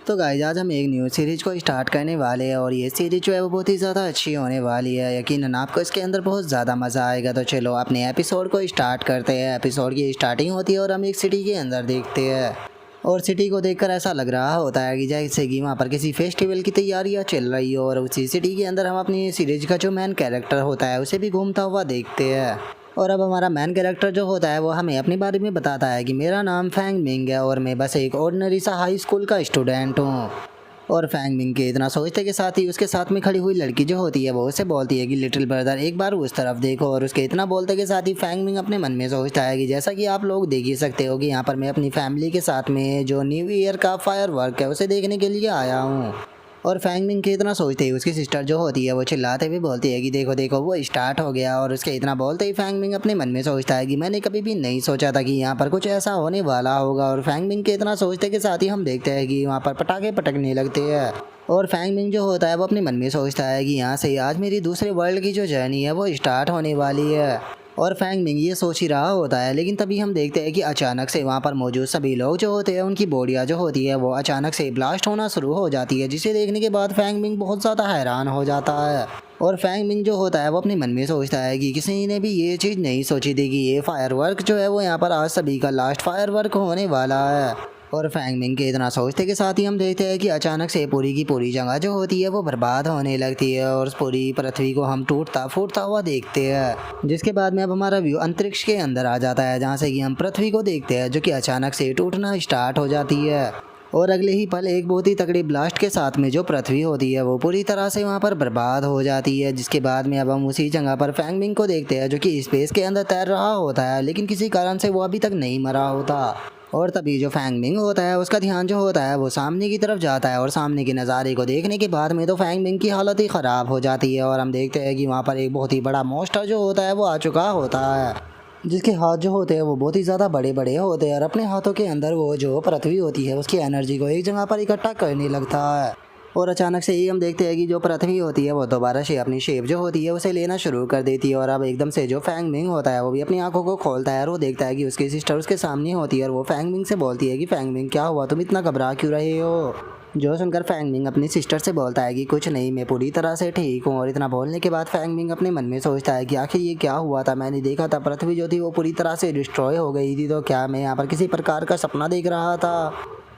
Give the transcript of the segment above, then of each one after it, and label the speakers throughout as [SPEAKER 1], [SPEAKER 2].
[SPEAKER 1] तो गाइस आज हम एक न्यू सीरीज को स्टार्ट करने वाले हैं और ये सीरीज जो है वो बहुत ही ज़्यादा अच्छी होने वाली है। यकीनन आपको इसके अंदर बहुत ज़्यादा मज़ा आएगा। तो चलो अपने एपिसोड को स्टार्ट करते हैं। एपिसोड की स्टार्टिंग होती है और हम एक सिटी के अंदर देखते हैं और सिटी को देखकर ऐसा लग रहा होता है कि जैसे कि वहाँ पर किसी फेस्टिवल की तैयारियाँ चल रही हो। और उसी सिटी के अंदर हम अपनी सीरीज का जो मेन कैरेक्टर होता है उसे भी घूमता हुआ देखते हैं। और अब हमारा मेन कैरेक्टर जो होता है वो हमें अपने बारे में बताता है कि मेरा नाम फैंग मिंग है और मैं बस एक ऑर्डिनरी सा हाई स्कूल का स्टूडेंट हूँ। और फैंग मिंग के इतना सोचते के साथ ही उसके साथ में खड़ी हुई लड़की जो होती है वो उसे बोलती है कि लिटिल ब्रदर एक बार उस तरफ देखो। और उसके इतना बोलते के साथ ही फैंग मिंग अपने मन में सोचता है कि जैसा कि आप लोग देख ही सकते हो कि यहाँ पर मैं अपनी फैमिली के साथ में जो न्यू ईयर का फायर वर्क है उसे देखने के लिए आया हूँ। और फैंग मिंग के इतना सोचते ही उसकी सिस्टर जो होती है वो चिल्लाते हुए बोलती है कि देखो देखो वो स्टार्ट हो गया। और उसके इतना बोलते ही फैंग मिंग अपने मन में सोचता है कि मैंने कभी भी नहीं सोचा था कि यहाँ पर कुछ ऐसा होने वाला होगा। और फैंग मिंग के इतना सोचते के साथ ही हम देखते हैं कि वहाँ पर पटाखे पटकने लगते हैं। और फैंग मिंग जो होता है वो अपने मन में सोचता है कि यहाँ से आज मेरी दूसरे वर्ल्ड की जो जर्नी है वो स्टार्ट होने वाली है। और फैंग मिंग ये सोच ही रहा होता है, लेकिन तभी हम देखते हैं कि अचानक से वहाँ पर मौजूद सभी लोग जो होते हैं उनकी बॉडियाँ जो होती है वो अचानक से ब्लास्ट होना शुरू हो जाती है, जिसे देखने के बाद फैंग मिंग बहुत ज़्यादा हैरान हो जाता है। और फैंग मिंग जो होता है वो अपने मन में सोचता है कि किसी ने भी ये चीज़ नहीं सोची थी कि ये फायरवर्क जो है वो यहाँ पर आज सभी का लास्ट फायरवर्क होने वाला है। और फैंग मिंग के इतना सोचते के साथ ही हम देखते हैं कि अचानक से पूरी की पूरी जगह जो होती है वो बर्बाद होने लगती है और पूरी पृथ्वी को हम टूटता फूटता हुआ देखते हैं। जिसके बाद में अब हमारा व्यू अंतरिक्ष के अंदर आ जाता है, जहाँ से कि हम पृथ्वी को देखते हैं जो कि अचानक से टूटना स्टार्ट हो जाती है। और अगले ही पल एक बहुत ही तगड़ी ब्लास्ट के साथ में जो पृथ्वी होती है वो पूरी तरह से वहाँ पर बर्बाद हो जाती है। जिसके बाद में अब हम उसी जगह पर फैंग मिंग को देखते हैं जो कि स्पेस के अंदर तैर रहा होता है, लेकिन किसी कारण से वो अभी तक नहीं मरा होता। और तभी जो फैंग मिंग होता है उसका ध्यान जो होता है वो सामने की तरफ जाता है और सामने के नज़ारे को देखने के बाद में तो फैंग मिंग की हालत ही ख़राब हो जाती है। और हम देखते हैं कि वहाँ पर एक बहुत ही बड़ा मॉन्स्टर जो होता है वो आ चुका होता है, जिसके हाथ जो होते हैं वो बहुत ही ज़्यादा बड़े बड़े होते हैं और अपने हाथों के अंदर वो जो पृथ्वी होती है उसकी एनर्जी को एक जगह पर इकट्ठा करने लगता है। और अचानक से ही हम देखते हैं कि जो पृथ्वी होती है वो दोबारा से अपनी शेप जो होती है उसे लेना शुरू कर देती है। और अब एकदम से जो फैंग मिंग होता है वो भी अपनी आंखों को खोलता है और वो देखता है कि उसकी सिस्टर उसके सामने होती है। और वो फैंग मिंग से बोलती है कि फैंग मिंग क्या हुआ, तुम इतना घबरा क्यों रहे हो। जो सुनकर फैंग मिंग अपनी सिस्टर से बोलता है कि कुछ नहीं, मैं पूरी तरह से ठीक हूँ। और इतना बोलने के बाद फैंग मिंग अपने मन में सोचता है कि आखिर ये क्या हुआ था। मैंने देखा था पृथ्वी जो थी वो पूरी तरह से डिस्ट्रॉय हो गई थी, तो क्या मैं यहाँ पर किसी प्रकार का सपना देख रहा था।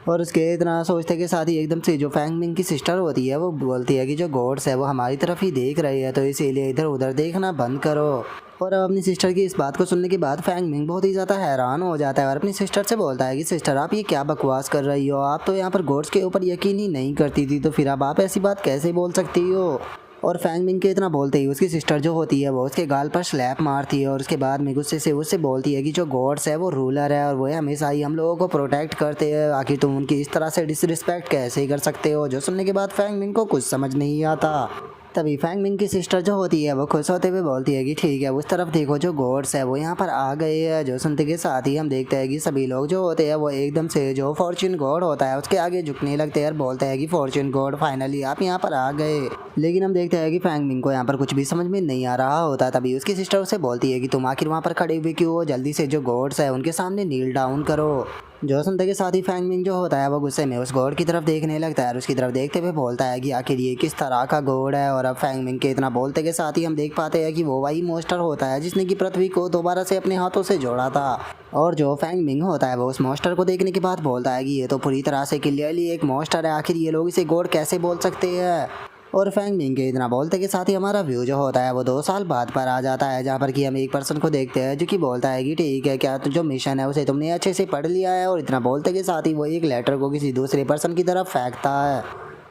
[SPEAKER 1] और उसके इतना सोचते के साथ ही एकदम से जो फैंग मिंग की सिस्टर होती है वो बोलती है कि जो गॉड्स है वो हमारी तरफ ही देख रही है, तो इसीलिए इधर उधर देखना बंद करो। और अब अपनी सिस्टर की इस बात को सुनने के बाद फैंग मिंग बहुत ही ज़्यादा हैरान हो जाता है और अपनी सिस्टर से बोलता है कि सिस्टर आप ये क्या बकवास कर रही हो, आप तो यहाँ पर गॉड्स के ऊपर यकीन ही नहीं करती थी, तो फिर अब आप ऐसी बात कैसे बोल सकती हो। और फैंग मिंग के इतना बोलते ही उसकी सिस्टर जो होती है वो उसके गाल पर स्लैप मारती है और उसके बाद में गुस्से से उससे बोलती है कि जो गॉड्स है वो रूलर है और वो हमेशा ही हम लोगों को प्रोटेक्ट करते हैं, आखिर तुम उनकी इस तरह से डिसरिस्पेक्ट कैसे कर सकते हो। जो सुनने के बाद फैंग मिंग को कुछ समझ नहीं आता। तभी फैंग मिंग की सिस्टर जो होती है वो खुश होते हुए बोलती है कि ठीक है उस तरफ देखो जो गॉड्स है वो यहाँ पर आ गए हैं। जो सुनते के साथ ही हम देखते हैं कि सभी लोग जो होते हैं वो एकदम से जो फॉर्च्यून गॉड होता है उसके आगे झुकने लगते हैं और बोलते हैं कि फॉर्च्यून गॉड फाइनली आप यहाँ पर आ गए। लेकिन हम देखते हैं कि फैंग मिंग को यहाँ पर कुछ भी समझ में नहीं आ रहा होता। तभी उसकी सिस्टर उसे बोलती है कि तुम आखिर वहाँ पर खड़े हुए क्यों हो, जल्दी से जो गॉड्स है उनके सामने नील डाउन करो। जो सुनते के साथ ही फैंग मिंग जो होता है वो गुस्से में उस गॉड की तरफ देखने लगता है और उसकी तरफ देखते हुए बोलता है कि आखिर ये किस तरह का गॉड है। और अब फैंग मिंग के इतना बोलते के साथ ही हम देख पाते हैं कि वो वही मॉन्स्टर होता है जिसने कि पृथ्वी को दोबारा से अपने हाथों से जोड़ा था। और जो फैंग मिंग होता है वो उस मॉन्स्टर को देखने के बाद बोलता है कि ये तो पूरी तरह से क्लियरली एक मॉन्स्टर है, आखिर ये लोग इसे गॉड कैसे बोल सकते हैं। और फैंग मिंग के इतना बोलते के साथ ही हमारा व्यू जो होता है वो 2 साल बाद पर आ जाता है, जहाँ पर कि हम एक पर्सन को देखते हैं जो कि बोलता है कि ठीक है क्या तो जो मिशन है उसे तुमने अच्छे से पढ़ लिया है। और इतना बोलते के साथ ही वो एक लेटर को किसी दूसरे पर्सन की तरफ फेंकता है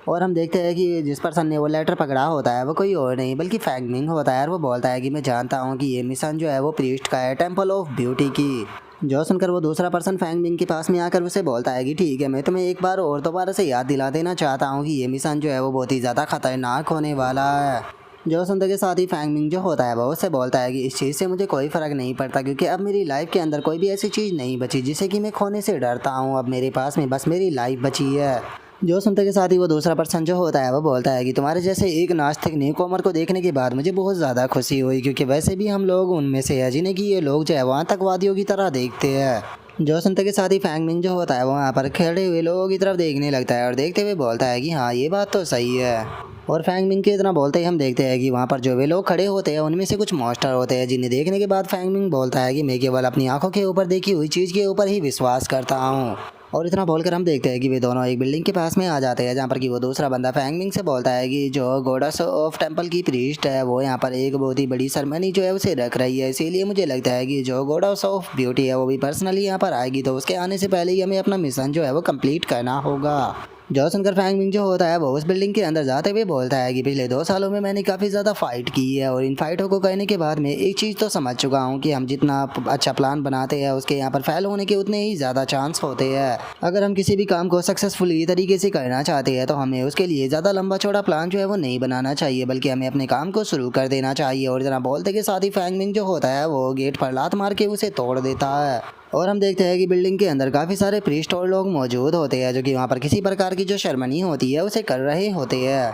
[SPEAKER 1] और हम देखते हैं कि जिस पर्सन ने वो लेटर पकड़ा होता है वो कोई और नहीं बल्कि फैंग मिंग होता है। और वो बोलता है कि मैं जानता हूँ कि ये मिशन जो है वो प्रीस्ट का है, टेम्पल ऑफ ब्यूटी की। जो सुनकर वो दूसरा पर्सन फैंग मिंग के पास में आकर उसे बोलता है कि ठीक है मैं तुम्हें एक बार और दोबारा से याद दिला देना चाहता हूँ कि ये मिशन जो है वो बहुत ही ज़्यादा खतरनाक होने वाला है। जो सुनते के साथ ही फैंग मिंग जो होता है वो उससे बोलता है कि इस चीज़ से मुझे कोई फ़र्क नहीं पड़ता, क्योंकि अब मेरी लाइफ के अंदर कोई भी ऐसी चीज़ नहीं बची जिसे कि मैं खोने से डरता हूँ। अब मेरे पास में बस मेरी लाइफ बची है। जो सुनते के साथ ही वो दूसरा पर्सन जो होता है वो बोलता है कि तुम्हारे जैसे एक नास्तिक न्यूकॉमर को देखने के बाद मुझे बहुत ज़्यादा खुशी हुई, क्योंकि वैसे भी हम लोग उनमें से है जिन्हें कि ये लोग जो है वो आतंकवादियों की तरह देखते हैं। जो सुनते के साथ ही फैंग मिंग जो होता है वो वहाँ पर खड़े हुए लोगों की तरफ देखने लगता है और देखते हुए बोलता है कि हाँ ये बात तो सही है। और फैंग मिंग के इतना बोलते ही हम देखते हैं कि वहाँ पर जो वे लोग खड़े होते हैं उनमें से कुछ मॉन्स्टर होते हैं, जिन्हें देखने के बाद फैंग मिंग बोलता है कि मैं केवल अपनी आंखों के ऊपर देखी हुई चीज़ के ऊपर ही विश्वास करता हूँ। और इतना बोलकर हम देखते हैं कि वे दोनों एक बिल्डिंग के पास में आ जाते हैं, जहाँ पर कि वो दूसरा बंदा फैंग मिंग से बोलता है कि जो गॉडेस ऑफ टेंपल की प्रीस्ट है वो यहाँ पर एक बहुत ही बड़ी सेरेमनी जो है उसे रख रही है, इसीलिए मुझे लगता है कि जो गॉडेस ऑफ ब्यूटी है वो भी पर्सनली यहाँ पर आएगी, तो उसके आने से पहले ही हमें अपना मिशन जो है वो कंप्लीट करना होगा। जो सुनकर फैंग मिंग जो होता है वो उस बिल्डिंग के अंदर जाते हुए बोलता है कि पिछले 2 सालों में मैंने काफ़ी ज़्यादा फाइट की है और इन फाइटों को करने के बाद मैं एक चीज़ तो समझ चुका हूँ कि हम जितना अच्छा प्लान बनाते हैं उसके यहाँ पर फेल होने के उतने ही ज़्यादा चांस होते हैं। अगर हम किसी भी काम को सक्सेसफुली तरीके से करना चाहते हैं तो हमें उसके लिए ज़्यादा लंबा चौड़ा प्लान जो है वो नहीं बनाना चाहिए, बल्कि हमें अपने काम को शुरू कर देना चाहिए। और इतना बोलते के साथ ही फैंग मिंग जो होता है वो गेट पर लात मार के उसे तोड़ देता है। और हम देखते हैं कि बिल्डिंग के अंदर काफ़ी सारे प्रीस्ट और लोग मौजूद होते हैं जो कि वहाँ पर किसी प्रकार की जो सेरेमनी होती है उसे कर रहे होते हैं।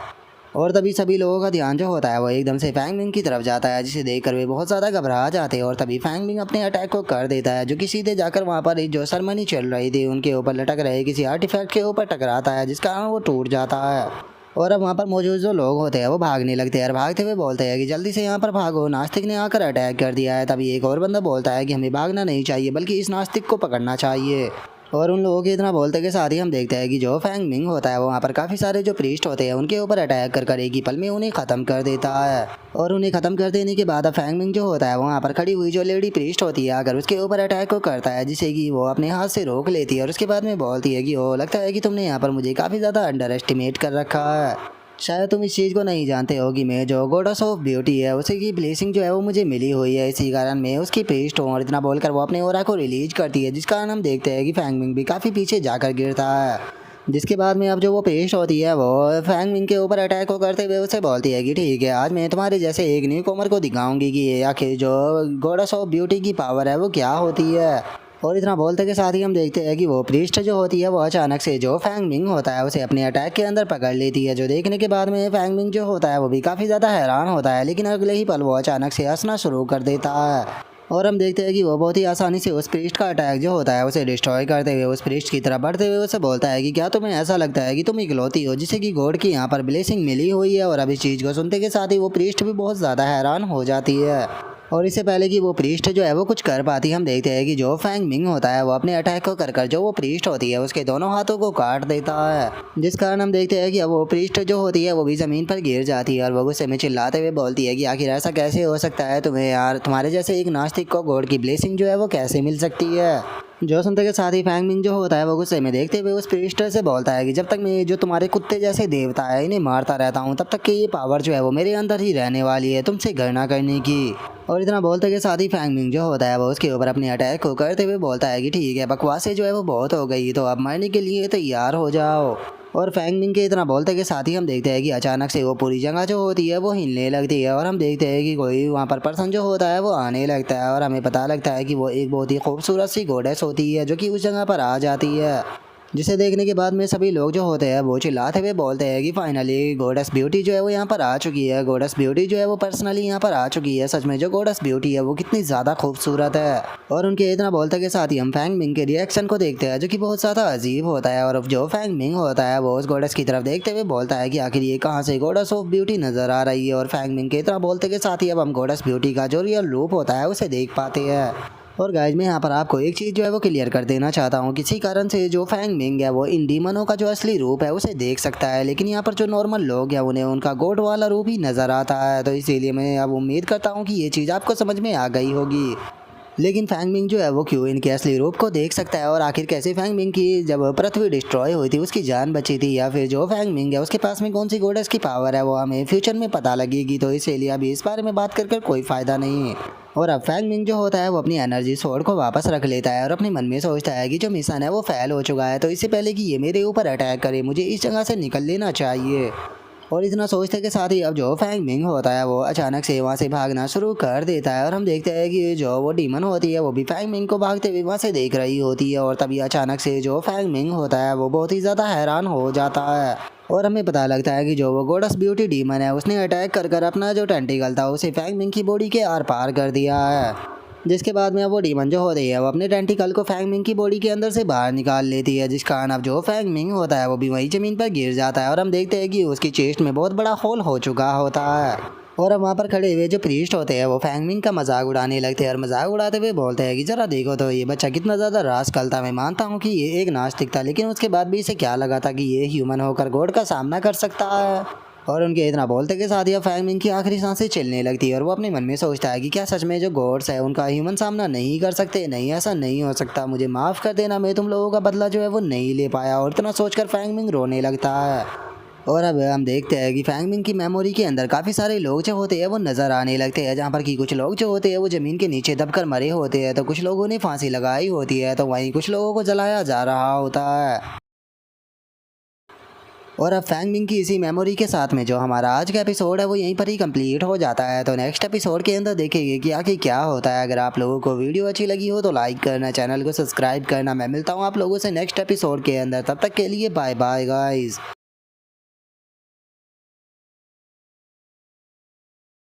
[SPEAKER 1] और तभी सभी लोगों का ध्यान जो होता है वो एकदम से फैंग मिंग की तरफ जाता है, जिसे देखकर वे बहुत ज़्यादा घबरा जाते हैं। और तभी फैंग मिंग अपने अटैक को कर देता है, जो कि सीधे जाकर वहाँ पर जो सेरेमनी चल रही थी उनके ऊपर लटक रहे किसी आर्टिफैक्ट के ऊपर टकराता है, जिस कारण वो टूट जाता है। और अब वहाँ पर मौजूद जो लोग होते हैं वो भागने लगते हैं और भागते हुए बोलते हैं कि जल्दी से यहाँ पर भागो, नास्तिक ने आकर अटैक कर दिया है। तभी एक और बंदा बोलता है कि हमें भागना नहीं चाहिए बल्कि इस नास्तिक को पकड़ना चाहिए। और उन लोगों के इतना बोलते के साथ ही हम देखते हैं कि जो फैंग मिंग होता है वो वहाँ पर काफ़ी सारे जो प्रीस्ट होते हैं उनके ऊपर अटैक कर एक ही पल में उन्हें ख़त्म कर देता है। और उन्हें ख़त्म कर देने के बाद अब फैंग मिंग जो होता है वो वहाँ पर खड़ी हुई जो लेडी प्रीस्ट होती है अगर उसके ऊपर अटैक को करता है, जिसे कि वो अपने हाथ से रोक लेती है और उसके बाद में बोलती है कि ओ लगता है कि तुमने यहाँ पर मुझे काफ़ी ज़्यादा अंडर एस्टिमेट कर रखा है। शायद तुम इस चीज़ को नहीं जानते हो कि मैं जो गॉडेस ऑफ ब्यूटी है उसी की ब्लेसिंग जो है वो मुझे मिली हुई है, इसी कारण मैं उसकी पेस्ट हूँ। और इतना बोलकर वो अपने ओरा को रिलीज करती है, जिस कारण हम देखते हैं कि फैंग मिंग भी काफ़ी पीछे जाकर गिरता है। जिसके बाद में अब जो वो पेस्ट होती है वो फैंग मिंग के ऊपर अटैक को करते हुए उसे बोलती है कि ठीक है आज मैं तुम्हारे जैसे एक न्यू कॉमर को दिखाऊंगी कि आखिर जो गॉडेस ऑफ ब्यूटी की पावर है वो क्या होती है। और इतना बोलते के साथ ही हम देखते हैं कि वो प्रीस्ट जो होती है वो अचानक से जो फैंग मिंग होता है उसे अपने अटैक के अंदर पकड़ लेती है, जो देखने के बाद में फैंग मिंग जो होता है वो भी काफ़ी ज़्यादा हैरान होता है, लेकिन अगले ही पल वो अचानक से हंसना शुरू कर देता है। और हम देखते हैं कि वो बहुत ही आसानी से उस प्रीस्ट का अटैक जो होता है उसे डिस्ट्रॉय करते हुए उस प्रीस्ट की तरफ बढ़ते हुए उसे बोलता है कि क्या तुम्हें ऐसा लगता है कि तुम इकलौती हो जिसे कि गॉड की यहाँ पर ब्लेसिंग मिली हुई है। और अब इस चीज़ को सुनते के साथ ही वो प्रीस्ट भी बहुत ज़्यादा हैरान हो जाती है। और इससे पहले कि वो प्रीस्ट जो है वो कुछ कर पाती, हम देखते हैं कि जो फैंग मिंग होता है वो अपने अटैक को कर जो वो प्रीस्ट होती है उसके दोनों हाथों को काट देता है, जिस कारण हम देखते हैं कि अब वो प्रीस्ट जो होती है वो भी ज़मीन पर गिर जाती है। और वो गुस्से में चिल्लाते हुए बोलती है कि आखिर ऐसा कैसे हो सकता है, तुम्हें यार तुम्हारे जैसे एक नास्तिक को गॉड की ब्लेसिंग जो है वो कैसे मिल सकती है। जो सुनते के साथ ही फैंग मिंग जो होता है वो गुस्से में देखते हुए उस प्रीस्ट से बोलता है कि जब तक मैं जो तुम्हारे कुत्ते जैसे देवता है इन्हें मारता रहता हूँ तब तक कि ये पावर जो है वो मेरे अंदर ही रहने वाली है तुमसे गणना करने की। और इतना बोलते के साथ ही फैंग मिंग जो होता है वो उसके ऊपर अपने अटैक को करते हुए बोलता है कि ठीक है बकवासें जो है वो बहुत हो गई, तो अब मरने के लिए तैयार हो जाओ। और फैंग मिंग के इतना बोलते के साथ ही हम देखते हैं कि अचानक से वो पूरी जगह जो होती है वो हिलने लगती है और हम देखते हैं कि कोई वहाँ पर पर्सन जो होता है वो आने लगता है और हमें पता लगता है कि वो एक बहुत ही खूबसूरत सी गॉडेस होती है जो कि उस जगह पर आ जाती है, जिसे देखने के बाद में सभी लोग जो होते हैं वो चिल्लाते हुए बोलते हैं कि फाइनली गॉडेस ब्यूटी जो है वो यहाँ पर आ चुकी है। गॉडेस ब्यूटी जो है वो पर्सनली यहाँ पर आ चुकी है। सच में जो गॉडेस ब्यूटी है वो कितनी ज़्यादा खूबसूरत है। और उनके इतना बोलते के साथ ही हम फैंग मिंग के रिएक्शन को देखते हैं जो कि बहुत ज़्यादा अजीब होता है। और जो फैंग मिंग होता है वो उस गॉडेस की तरफ देखते हुए बोलता है कि आखिर ये कहाँ से गॉडेस ऑफ ब्यूटी नज़र आ रही है। और फैंग मिंग के इतना बोलते के साथ ही अब हम गॉडेस ब्यूटी का जो रियल रूप होता है उसे देख पाते हैं। और गाइज मैं यहाँ पर आपको एक चीज़ जो है वो क्लियर कर देना चाहता हूँ, किसी कारण से जो फैंग मिंग है वो इन डीमनों का जो असली रूप है उसे देख सकता है, लेकिन यहाँ पर जो नॉर्मल लोग हैं उन्हें उनका गॉड वाला रूप ही नज़र आता है। तो इसीलिए मैं अब उम्मीद करता हूँ कि ये चीज़ आपको समझ में आ गई होगी। लेकिन फैंग मिंग जो है वो क्यों इनके असली रूप को देख सकता है, और आखिर कैसे फैंग मिंग की जब पृथ्वी डिस्ट्रॉय हुई थी उसकी जान बची थी, या फिर जो फैंग मिंग है उसके पास में कौन सी गॉडेस की पावर है वो हमें फ्यूचर में पता लगेगी। तो इसीलिए अभी इस बारे में बात कर कोई फ़ायदा नहीं है। और अब फैंग मिंग जो होता है वो अपनी एनर्जी सोर्ड को वापस रख लेता है और अपने मन में सोचता है कि जो मिशन है वो फेल हो चुका है, तो इससे पहले कि ये मेरे ऊपर अटैक करे मुझे इस जगह से निकल लेना चाहिए। और इतना सोचते के साथ ही अब जो फैंग मिंग होता है वो अचानक से वहाँ से भागना शुरू कर देता है। और हम देखते हैं कि जो वो डीमन होती है वो भी फैंग मिंग को भागते हुए वहाँ से देख रही होती है। और तभी अचानक से जो फैंग मिंग होता है वो बहुत ही ज़्यादा हैरान हो जाता है और हमें पता लगता है कि जो वो गॉडेस ब्यूटी डीमन है उसने अटैक कर अपना जो टेंटिकल था उसे फैंग मिंग की बॉडी के आर पार कर दिया है। जिसके बाद में अब वो डीमन जो होती है वो अपने टेंटिकल को फैंग मिंग की बॉडी के अंदर से बाहर निकाल लेती है, जिस कारण अब जो फैंग मिंग होता है वो भी वही ज़मीन पर गिर जाता है और हम देखते हैं कि उसकी चेस्ट में बहुत बड़ा होल हो चुका होता है। और अब वहाँ पर खड़े हुए जो प्रीस्ट होते हैं वो फैंग मिंग का मजाक उड़ाने लगते हैं और मजाक उड़ाते हुए बोलते हैं कि जरा देखो तो ये बच्चा कितना ज़्यादा रास्कल था। मैं मानता हूँ कि ये एक नास्तिक था, लेकिन उसके बाद भी इसे क्या लगा था कि ये ह्यूमन होकर गॉड का सामना कर सकता है। और उनके इतना बोलते के साथ ही अब फैंग मिंग की आखिरी सांसें चलने लगती है और वो अपने मन में सोचता है कि क्या सच में जो गॉड्स है उनका ह्यूमन सामना नहीं कर सकते। नहीं, ऐसा नहीं हो सकता, मुझे माफ़ कर देना, मैं तुम लोगों का बदला जो है वो नहीं ले पाया। और इतना सोचकर फैंग मिंग रोने लगता है। और अब हम देखते हैं कि फैंग मिंग की मेमोरी के अंदर काफ़ी सारे लोग जो होते हैं वो नज़र आने लगते हैं, जहाँ पर कि कुछ लोग जो होते हैं वो ज़मीन के नीचे दबकर मरे होते हैं, तो कुछ लोगों ने फांसी लगाई होती है, तो वहीं कुछ लोगों को जलाया जा रहा होता है। और अब फैंग मिंग की इसी मेमोरी के साथ में जो हमारा आज का एपिसोड है वो यहीं पर ही कंप्लीट हो जाता है। तो नेक्स्ट एपिसोड के अंदर देखेंगे कि आखिर क्या होता है। अगर आप लोगों को वीडियो अच्छी लगी हो तो लाइक करना, चैनल को सब्सक्राइब करना। मैं मिलता हूँ आप लोगों से नेक्स्ट एपिसोड के अंदर, तब तक के लिए बाय बाय गाइस।